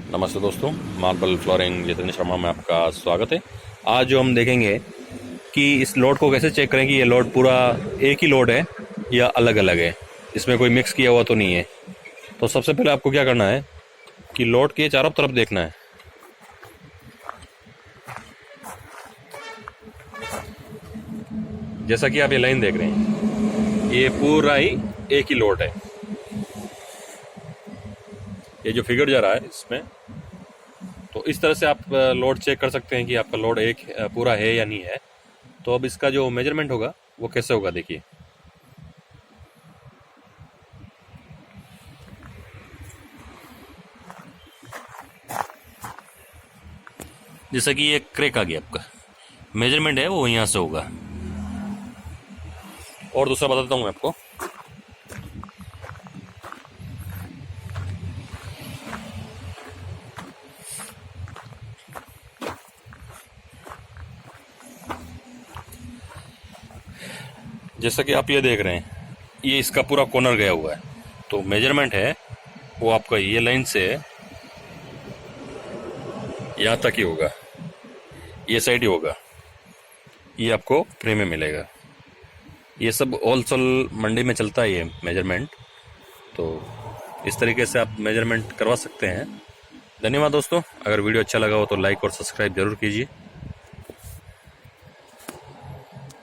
नमस्ते दोस्तों, marble flooring Jitendra Sharma में आपका स्वागत है। आज जो हम देखेंगे कि इस लोड को कैसे चेक करें कि ये लोड पूरा एक ही लोड है या अलग अलग है, इसमें कोई मिक्स किया हुआ तो नहीं है। तो सबसे पहले आपको क्या करना है कि लोड के चारों तरफ देखना है। जैसा कि आप ये लाइन देख रहे हैं, ये पूरा ही एक ही लोड है। ये जो फिगर जा रहा है इसमें, तो इस तरह से आप लोड चेक कर सकते हैं कि आपका लोड एक पूरा है या नहीं है। तो अब इसका जो मेजरमेंट होगा वो कैसे होगा, देखिए। जैसा कि ये क्रैक आ गया, आपका मेजरमेंट है वो यहाँ से होगा। और दूसरा बताता हूँ मैं आपको। जैसा कि आप ये देख रहे हैं, ये इसका पूरा कॉर्नर गया हुआ है। तो मेजरमेंट है वो आपका ये लाइन से यहाँ तक ही होगा, ये साइड ही होगा। ये आपको फ्रेम में मिलेगा। ये सब होलसेल मंडी में चलता है ये मेजरमेंट। तो इस तरीके से आप मेजरमेंट करवा सकते हैं। धन्यवाद दोस्तों। अगर वीडियो अच्छा लगा हो तो लाइक और सब्सक्राइब जरूर कीजिए।